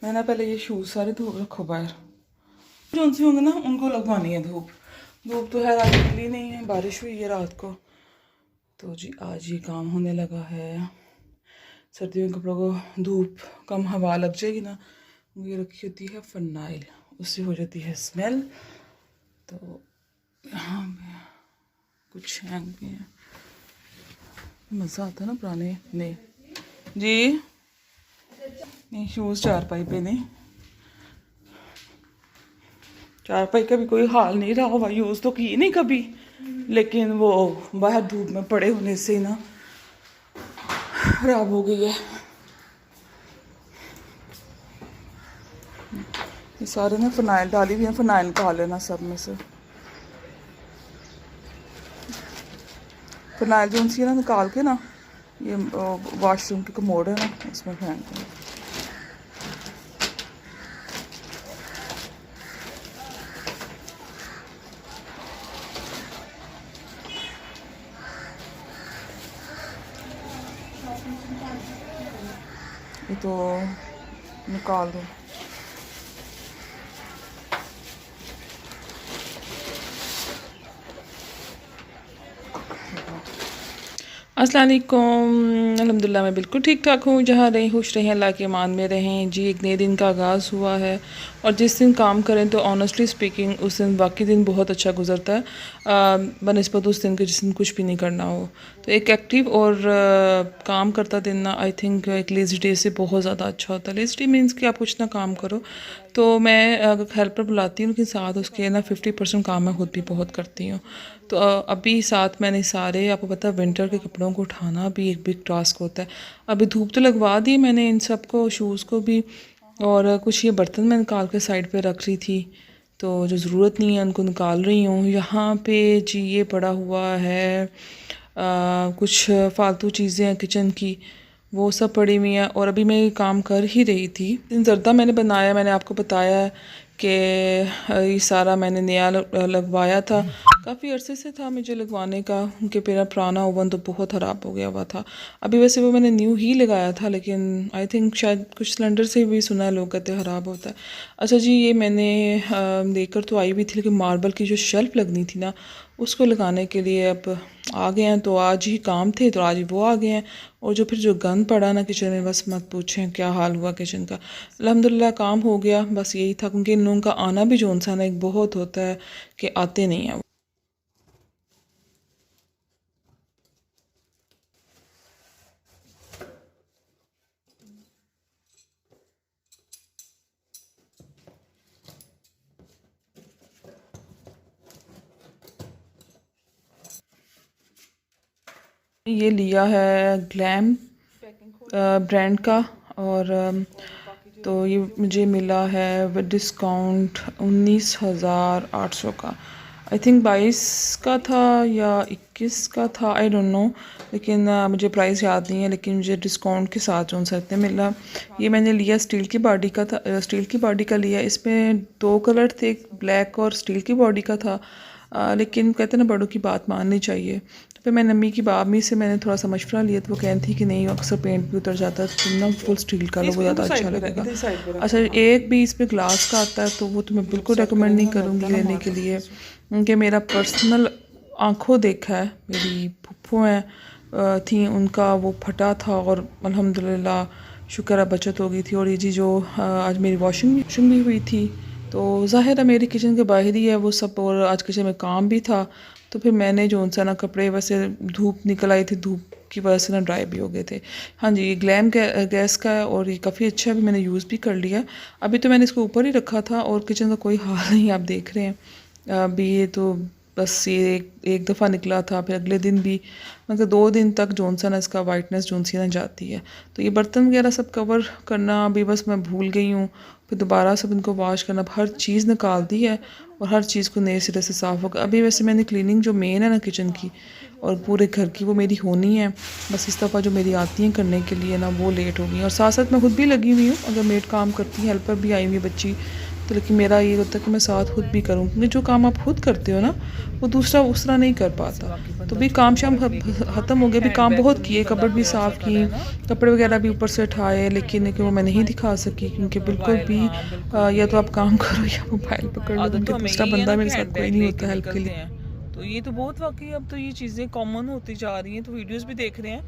मैं ना पहले ये शूज़ सारे धूप रखो बाहर, जो से होंगे ना उनको लगवानी है धूप। धूप तो है आज निकली नहीं है, बारिश हुई है रात को, तो जी आज ये काम होने लगा है। सर्दियों के कपड़ों को धूप कम हवा लग जाएगी ना, ये रखी होती है फनाइल, उससे हो जाती है स्मेल। तो यहाँ पे कुछ हैंग भी है, मज़ा आता है ना पुराने। नहीं जी नहीं, शूज़ चारपाई पे नहीं, चारपाई का भी कोई हाल नहीं रहा हुआ, यूज़ तो की नहीं कभी, लेकिन वो बाहर धूप में पड़े होने से ना खराब हो गई है। ये सारे ना फिनाइल डाली हुई है, फिनाइल निकाल लेना सब में से। फिनाइल जो सी ना निकाल के ना, ये वॉशरूम की कमोड है ना, उसमें फेंक दें। ये तो निकाल दो। अस्सलाम वालेकुम। अल्हम्दुलिल्लाह मैं बिल्कुल ठीक ठाक हूँ। जहाँ रहें खुश रहें, अल्लाह के मान में रहें। जी एक नए दिन का आगाज़ हुआ है और जिस दिन काम करें तो ऑनेस्टली स्पीकिंग उस दिन बाकी दिन बहुत अच्छा गुजरता है बनिस्बत उस दिन के जिस दिन कुछ भी नहीं करना हो। तो एक एक्टिव और काम करता दिन ना आई थिंक एक लेज़ी डे से बहुत ज़्यादा अच्छा होता है। लेज़ी डे मीन्स कि आप कुछ ना काम करो। तो मैं अगर हेल्पर बुलाती हूँ लेकिन साथ उसके ना 50% काम मैं खुद भी बहुत करती हूँ। तो अभी साथ मैंने सारे, आपको पता है विंटर के कपड़ों को उठाना भी एक बिग टास्क होता है। अभी धूप तो लगवा दी मैंने इन सब को, शूज़ को भी, और कुछ ये बर्तन मैं निकाल के साइड पे रख रही थी, तो जो ज़रूरत नहीं है उनको निकाल रही हूँ। यहाँ पे जी ये पड़ा हुआ है कुछ फालतू चीज़ें हैं किचन की, वो सब पड़ी हुई हैं। और अभी मैं ये काम कर ही रही थी। जर्दा मैंने बनाया, मैंने आपको बताया कि ये सारा मैंने नया लगवाया था। काफ़ी अरसे से था मुझे लगवाने का, क्योंकि मेरा पुराना ओवन तो बहुत ख़राब हो गया हुआ था। अभी वैसे वो मैंने न्यू ही लगाया था, लेकिन आई थिंक शायद कुछ सिलेंडर से भी सुना है लोग कहते ख़राब होता है। अच्छा जी, ये मैंने लेकर तो आई हुई थी, लेकिन मार्बल की जो शेल्फ़ लगनी थी ना उसको लगाने के लिए अब आ गए हैं। तो आज ही काम थे तो आज ही वो आ गए हैं। और जो फिर जो गंद पड़ा ना किचन में, बस मत पूछें क्या हाल हुआ किचन का। अल्हम्दुलिल्लाह काम हो गया, बस यही था, क्योंकि इन लोगों का आना भी जो सा ना एक बहुत होता है कि आते नहीं हैं। ये लिया है ग्लैम ब्रांड का, और तो ये मुझे मिला है विद डिस्काउंट 19,800 का। आई थिंक 22 का था या 21 का था, आई डोंट नो, लेकिन मुझे प्राइस याद नहीं है। लेकिन मुझे डिस्काउंट के साथ जो सा इतने मिला। ये मैंने लिया स्टील की बॉडी का था, स्टील की बॉडी का लिया। इसमें 2 कलर थे, ब्लैक और स्टील की बॉडी का था। लेकिन कहते ना बड़ों की बात माननी चाहिए। तो फिर मैंने अम्मी की बामी से मैंने थोड़ा सा मशवरा लिया, तो वो कहती थी कि नहीं अक्सर पेंट भी उतर जाता है, तो तुम ना फुल स्टील का लो, वो ज़्यादा अच्छा लगेगा। अच्छा, एक भी इसमें ग्लास का आता है, तो वो तो मैं बिल्कुल रेकमेंड नहीं करूँगी लेने के लिए, क्योंकि मेरा पर्सनल आँखों देखा है, मेरी फुफ्फो हैं थी, उनका वो फटा था और अल्हम्दुलिल्लाह शुक्र है बचत हो गई थी। और ये जी जो आज मेरी वॉशिंग मशीन भी हुई थी, तो ज़ाहिर है मेरी किचन के बाहर ही है वो सब, और आज किचन में काम भी था। तो फिर मैंने जो सा ना कपड़े, वैसे धूप निकल आई थी, धूप की वजह से ना ड्राई भी हो गए थे। हाँ जी, ये ग्लैम गैस का है और ये काफ़ी अच्छा है, अभी मैंने यूज़ भी कर लिया। अभी तो मैंने इसको ऊपर ही रखा था और किचन का कोई हाल नहीं आप देख रहे हैं। अभी ये तो बस ये एक दफ़ा निकला था, फिर अगले दिन भी, मतलब 2 दिन तक जोन सा ना इसका वाइटनेस जोन सी ना जाती है। तो ये बर्तन वगैरह सब कवर करना अभी बस मैं भूल गई हूँ, फिर दोबारा सब इनको वॉश करना। हर चीज़ निकाल दी है और हर चीज़ को नए सिरे से साफ़ होगा। अभी वैसे मैंने क्लीनिंग जो मेन है ना किचन की और पूरे घर की, वो मेरी होनी है। बस इस दफ़ा जो मेरी आती हैं करने के लिए ना, वो लेट हो गई। और साथ साथ मैं खुद भी लगी हुई हूँ, अगर मेड काम करती है, हेल्पर भी आई हुई बच्ची, तो लेकिन मेरा ये होता है कि मैं साथ खुद भी करूँ, क्योंकि जो काम आप खुद करते हो ना वो दूसरा उस तरह नहीं कर पाता। तो भी काम शाम ख़त्म हो गया, भी काम बहुत किए, कपबोर्ड भी साफ़ की, कपड़े वगैरह भी ऊपर से उठाए, लेकिन वो मैं नहीं दिखा सकी क्योंकि बिल्कुल भी या तो आप काम करो या मोबाइल पकड़ लो, क्योंकि दूसरा बंदा मेरे साथ कोई नहीं होता हेल्प के लिए। तो ये तो बहुत वाकई अब तो ये चीज़ें कॉमन होती जा रही हैं, तो वीडियोस भी देख रहे हैं।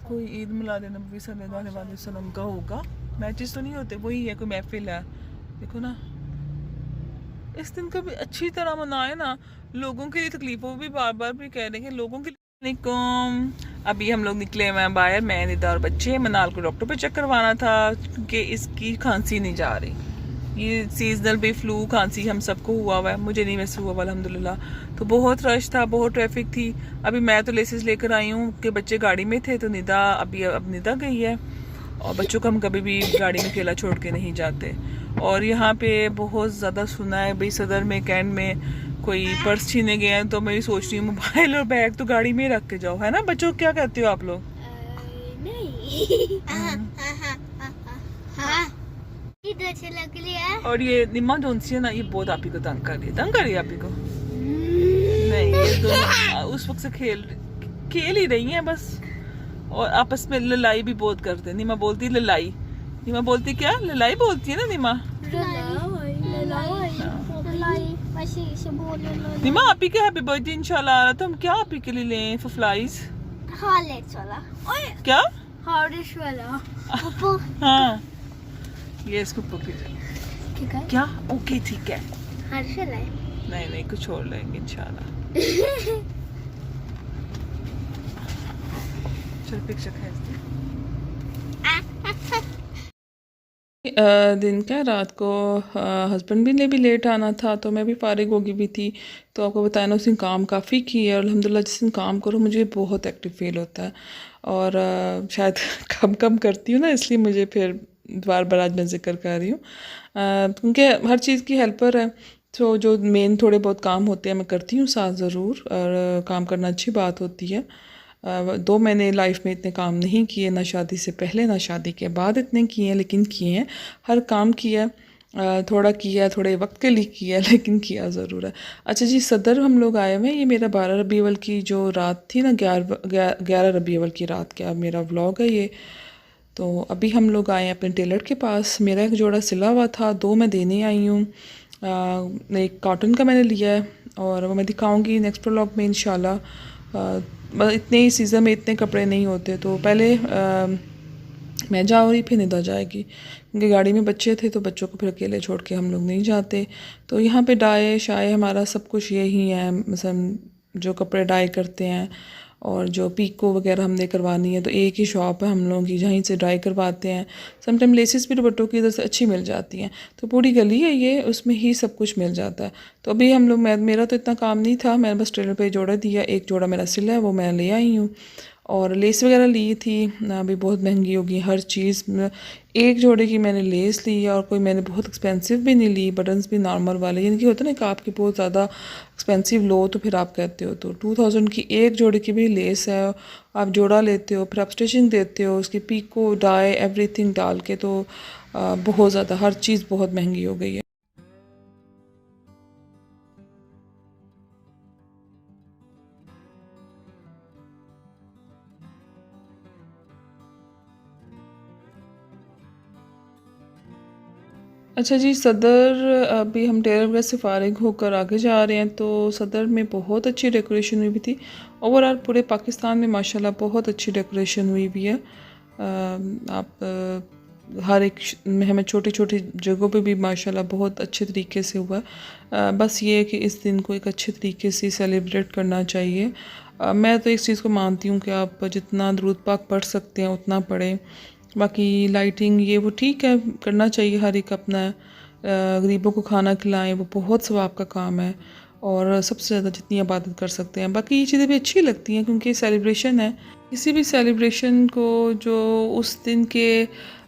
कोई ईद मिलाद नबी सल्लल्लाहु अलैहि वसल्लम का होगा, मैचेस तो नहीं होते, वही है, कोई महफिल है। देखो ना, इस दिन को भी अच्छी तरह मनाए ना, लोगों के लिए तकलीफों भी बार बार भी कह रहे हैं लोगों के लिए। अभी हम लोग निकले हुए हैं बाहर, मैं निदा और बच्चे। मनाल को डॉक्टर पे चेक करवाना था क्योंकि इसकी खांसी नहीं जा रही। ये सीजनल भी फ्लू खांसी हम सबको हुआ है, मुझे नहीं वैसे हुआ अल्हम्दुलिल्लाह। तो बहुत रश था, बहुत ट्रैफिक थी। अभी मैं तो लेसेस लेकर आई हूँ कि बच्चे गाड़ी में थे, तो निदा अब निदा गई है, और बच्चों को हम कभी भी गाड़ी में अकेला छोड़ के नहीं जाते। और यहाँ पे बहुत ज़्यादा सुना है भाई सदर में कैंट में कोई पर्स छीने गए हैं, तो मैं सोच रही हूँ मोबाइल और बैग तो गाड़ी में ही रख के जाओ, है ना बच्चों? क्या कहते हो आप लोग? और ये निम्मा जोनसी है ना, ये बहुत आप ही को तंग कर रही है आप ही को। नहीं, ये तो उस वक्त से खेल ही रही हैं बस, और आपस में ललाई भी बहुत करते हैं। निमा बोलती ललाई, निमा बोलती क्या? ललाई बोलती है ना निमा। निमा आप ही के हैप्पी बर्थडे इंशाल्लाह आ रहा, तो हम क्या आप ही के लिए लें? फ्लाइज क्या? हाँ, ये इसको क्या? ओके ठीक है, नहीं कुछ और लेंगे इंशाल्लाह। चल पिक्चर खींचते। दिन का रात को हस्बैंड भी ने भी लेट आना था, तो मैं भी फारिग होगी भी थी। तो आपको बताया ना, उस दिन काम काफ़ी किया, और अल्हम्दुलिल्लाह जिस दिन काम करो मुझे बहुत एक्टिव फील होता है। और शायद कम करती हूँ ना, इसलिए मुझे फिर बार बार आज मैं जिक्र कर रही हूँ, क्योंकि हर चीज़ की हेल्पर है। तो जो मेन थोड़े बहुत काम होते हैं मैं करती हूँ साथ ज़रूर, और काम करना अच्छी बात होती है। 2 महीने लाइफ में इतने काम नहीं किए, ना शादी से पहले ना शादी के बाद इतने किए हैं, लेकिन किए हैं, हर काम किया, थोड़ा किया, थोड़े वक्त के लिए किया, लेकिन किया ज़रूर है। अच्छा जी, सदर हम लोग आए हुए हैं। ये मेरा 12 रबी अव्वल की जो रात थी ना, 11 रबी अव्वल की रात का मेरा व्लॉग है ये। तो अभी हम लोग आए हैं अपने टेलर के पास। मेरा एक जोड़ा सिला हुआ था, 2 मैं देने आई हूँ। एक कॉटन का मैंने लिया है, और वो मैं दिखाऊंगी नेक्स्ट व्लॉग में इंशाल्लाह। इतने ही सीज़न में इतने कपड़े नहीं होते, तो पहले मैं जा रही, फिर निदा जाएगी, क्योंकि गाड़ी में बच्चे थे तो बच्चों को फिर अकेले छोड़ के हम लोग नहीं जाते। तो यहाँ पे डाई शाई हमारा सब कुछ यही है, मतलब जो कपड़े डाई करते हैं और जो पीको वगैरह हमने करवानी है, तो एक ही शॉप है हम लोगों की, जहीं से ड्राई करवाते हैं। समटाइम लेसेस भी दुपट्टों की इधर से अच्छी मिल जाती हैं, तो पूरी गली है ये, उसमें ही सब कुछ मिल जाता है। तो अभी हम लोग, मेरा तो इतना काम नहीं था, मैंने बस टेलर पे जोड़ा दिया, एक जोड़ा मेरा सिला है वो मैं ले आई हूँ। और लेस वगैरह ली थी, अभी बहुत महंगी होगी हर चीज़। एक जोड़े की मैंने लेस ली है, और कोई मैंने बहुत एक्सपेंसिव भी नहीं ली, बटन्स भी नॉर्मल वाले, यानी कि होता है ना कि आपकी बहुत ज़्यादा एक्सपेंसिव लो तो फिर आप कहते हो। तो 2000 की एक जोड़े की भी लेस है, आप जोड़ा लेते हो, फिर आप स्टिचिंग देते हो, उसकी पीको डाई एवरीथिंग डाल के, तो बहुत ज़्यादा हर चीज़ बहुत महंगी हो गई है। अच्छा जी, सदर अभी हम टेलर वगैरह से फ़ारिग होकर आगे जा रहे हैं, तो सदर में बहुत अच्छी डेकोरेशन हुई भी थी। ओवरऑल पूरे पाकिस्तान में माशाल्लाह बहुत अच्छी डेकोरेशन हुई भी है। आप हर एक हमें छोटी छोटी जगहों पे भी माशाल्लाह बहुत अच्छे तरीके से हुआ। बस ये है कि इस दिन को एक अच्छे तरीके से सेलिब्रेट करना चाहिए। मैं तो इस चीज़ को मानती हूँ कि आप जितना दुरूद पाक पढ़ सकते हैं उतना पढ़ें। बाकी लाइटिंग ये वो ठीक है, करना चाहिए, हर एक अपना। गरीबों को खाना खिलाएं, वो बहुत सवाब का काम है, और सबसे ज़्यादा जितनी इबादत कर सकते हैं। बाकी ये चीज़ें भी अच्छी लगती हैं, क्योंकि सेलिब्रेशन है। किसी भी सेलिब्रेशन को जो उस दिन के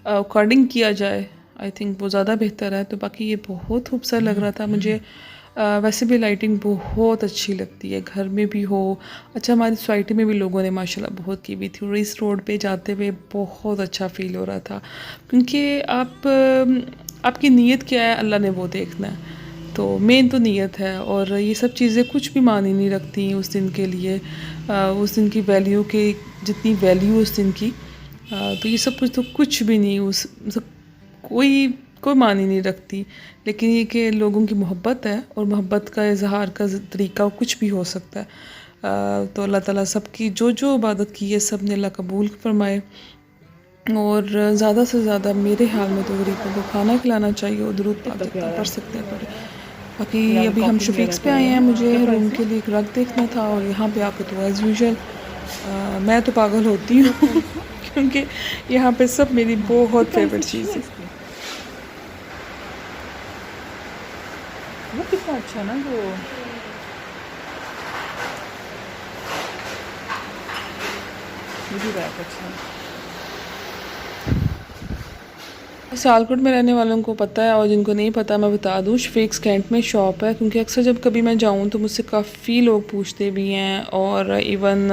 अकॉर्डिंग किया जाए, आई थिंक वो ज़्यादा बेहतर है। तो बाकी ये बहुत खूबसूरत लग रहा था मुझे। वैसे भी लाइटिंग बहुत अच्छी लगती है, घर में भी हो। अच्छा, हमारी सोसाइटी में भी लोगों ने माशाल्लाह बहुत की भी थी, और इस रोड पे जाते हुए बहुत अच्छा फील हो रहा था, क्योंकि आप आपकी नीयत क्या है अल्लाह ने वो देखना है। तो मेन तो नीयत है, और ये सब चीज़ें कुछ भी मानी नहीं रखती उस दिन के लिए। उस दिन की वैल्यू के जितनी वैल्यू उस दिन की, तो ये सब कुछ तो कुछ भी नहीं उस मतलब कोई कोई मानी नहीं रखती। लेकिन ये कि लोगों की मोहब्बत है, और मोहब्बत का इजहार का तरीका कुछ भी हो सकता है। तो अल्लाह ताला सबकी जो जो इबादत की है सब ने अल्लाह कबूल फरमाए, और ज़्यादा से ज़्यादा मेरे हाल में तो गरीबों को खाना खिलाना चाहिए, और दुरूद पाक जितना पढ़ सकते हैं पढ़े। बाकी अभी हम शफीक्स पे आए हैं, मुझे रूम के लिए एक रग देखना था, और यहाँ पे आके तो एज़ यूजुअल मैं तो पागल होती हूँ क्योंकि यहाँ पे सब मेरी बहुत फेवरेट चीज़ है। वो कितना अच्छा ना वो मुझे रैप अच्छा है। सियालकोट में रहने वालों को पता है, और जिनको नहीं पता मैं बता दूँ, शफीक्स कैंट में शॉप है। क्योंकि अक्सर जब कभी मैं जाऊँ तो मुझसे काफ़ी लोग पूछते भी हैं, और इवन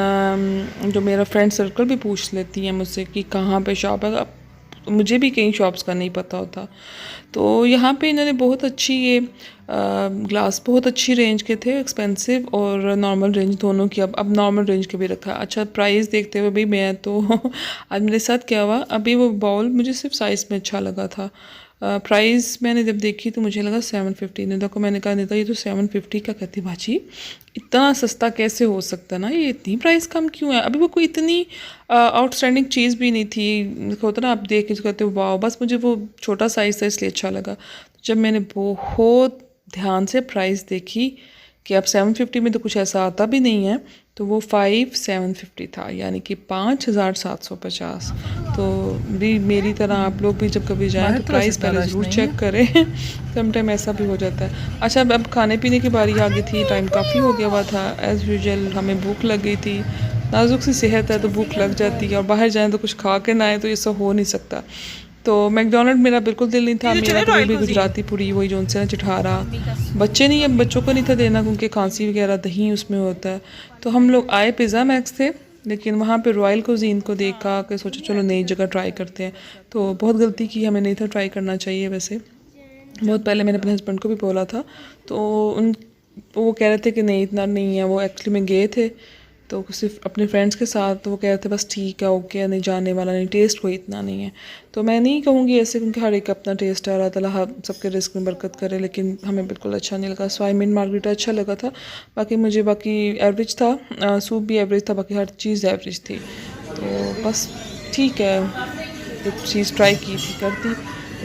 जो मेरा फ्रेंड सर्कल भी पूछ लेती हैं मुझसे कि कहाँ पे शॉप है। अब मुझे भी कई शॉप्स का नहीं पता होता। तो यहाँ पे इन्होंने बहुत अच्छी ये ग्लास बहुत अच्छी रेंज के थे, एक्सपेंसिव और नॉर्मल रेंज दोनों की। अब नॉर्मल रेंज के भी रखा। अच्छा, प्राइस देखते हुए भी मैं तो आज मेरे साथ क्या हुआ, अभी वो बाउल मुझे सिर्फ साइज़ में अच्छा लगा था। प्राइस मैंने जब देखी तो मुझे लगा 750। निदा को मैंने कहा, निदा ये तो 750 का कहती भाजी, इतना सस्ता कैसे हो सकता है ना, ये इतनी प्राइस कम क्यों है। अभी वो कोई इतनी आउटस्टैंडिंग चीज़ भी नहीं थी, होता ना आप देख के कहते हो वाह, बस मुझे वो छोटा साइज़ था इसलिए अच्छा लगा। जब मैंने बहुत ध्यान से प्राइस देखी कि अब 750 में तो कुछ ऐसा आता भी नहीं है, तो वो 5750 था, यानी कि 5750। तो भी मेरी तरह आप लोग भी जब कभी जाएं तो प्राइस पहले ज़रूर चेक करें सम टाइम ऐसा भी हो जाता है। अच्छा, अब खाने पीने की बारी आ गई थी, टाइम काफ़ी हो गया हुआ था। एज़ यूजुअल हमें भूख लग गई थी, नाजुक सी सेहत है तो भूख लग जाती है, और बाहर जाएँ तो कुछ खा के ना आए तो ये सब हो नहीं सकता। तो मैकडोनल्ड मेरा बिल्कुल दिल नहीं था। मेरा कभी भी गुजराती पूरी वही जो से चिठारा, बच्चे नहीं, अब बच्चों को नहीं था देना क्योंकि खांसी वगैरह दही उसमें होता है। तो हम लोग आए, पिज़्ज़ा मैक्स थे, लेकिन वहाँ पे रॉयल कुजीन को देखा कि सोचा चलो नई जगह ट्राई करते हैं। तो बहुत गलती की, हमें नहीं था ट्राई करना चाहिए वैसे। बहुत पहले मैंने अपने हस्बैंड को भी बोला था, तो उन वो कह रहे थे कि नहीं इतना नहीं है। वो एक्चुअली में गए थे तो सिर्फ अपने फ्रेंड्स के साथ, तो वो कह रहे थे बस ठीक है, ओके, नहीं जाने वाला नहीं, टेस्ट कोई इतना नहीं है। तो मैं नहीं कहूँगी ऐसे, क्योंकि हर एक अपना टेस्ट है, अल्लाह ताला सबके रिस्क में बरकत करे। लेकिन हमें बिल्कुल अच्छा नहीं लगा। स्वाई मिंट मार्गरीटा अच्छा लगा था, बाकी मुझे बाकी एवरेज था, सूप भी एवरेज था, बाकी हर चीज़ एवरेज थी। तो बस ठीक है, एक चीज़ ट्राई की थी कर दी।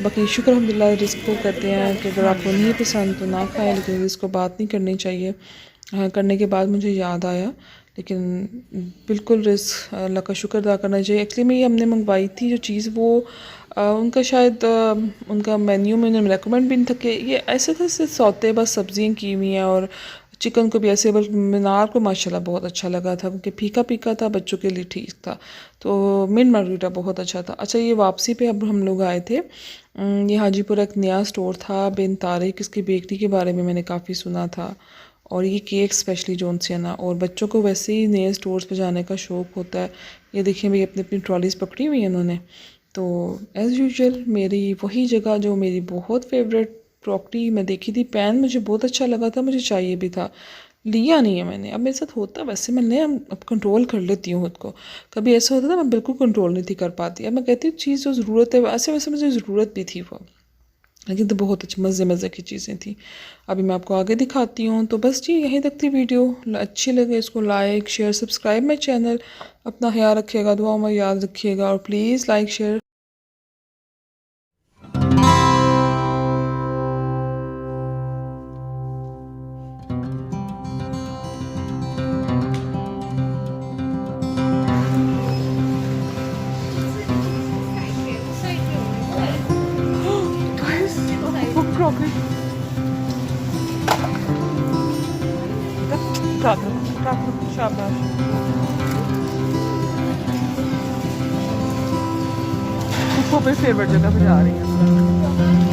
बाकी शुक्र अल्हम्दुलिल्लाह, रिस्क को कहते हैं कि अगर आपको नहीं पसंद तो ना खाएं, लेकिन रिस्क को बात नहीं करनी चाहिए। करने के बाद मुझे याद आया, लेकिन बिल्कुल रिस्क अल्लाह का शुक्र अदा करना चाहिए। एक्चुअली में ये हमने मंगवाई थी जो चीज़, वो उनका शायद उनका मेन्यू में उन्होंने रेकमेंड भी नहीं था कि ये ऐसे थे सौते बस सब्जियाँ की हुई हैं, और चिकन को भी ऐसे, बल्कि मीनार को माशाल्लाह बहुत अच्छा लगा था क्योंकि फीका फीका था, बच्चों के लिए ठीक था। तो मिंट मार्गरीटा बहुत अच्छा था। अच्छा, ये वापसी पे अब हम लोग आए थे, ये हाजीपुर एक नया स्टोर था बिन तारिक, इसकी बेकरी के बारे में मैंने काफ़ी सुना था, और ये केक स्पेशली जोन से है ना, और बच्चों को वैसे ही नए स्टोर्स पे जाने का शौक़ होता है। ये देखिए भाई अपनी अपनी ट्रॉलीज़ पकड़ी हुई हैं उन्होंने। तो एज़ यूजुअल मेरी वही जगह जो मेरी बहुत फेवरेट क्रॉकरी मैं देखी थी, पैन मुझे बहुत अच्छा लगा था, मुझे चाहिए भी था, लिया नहीं है मैंने। अब मेरे साथ होता वैसे, मैंने अब कंट्रोल कर लेती हूँ खुद को। कभी ऐसा होता था मैं बिल्कुल कंट्रोल नहीं थी कर पाती। अब मैं कहती हूँ चीज़ जो ज़रूरत है, वैसे वैसे मुझे ज़रूरत भी थी वो, लेकिन तो बहुत अच्छी मज़े मज़े की चीज़ें थी। अभी मैं आपको आगे दिखाती हूँ। तो बस जी, यहीं तक थी वीडियो। अच्छी लगे इसको like share subscribe my channel. अपना ख्याल रखिएगा, दुआ में याद रखिएगा, और प्लीज़ लाइक शेयर। शाबाश। फेवरेट जगह पे जा रही हैं।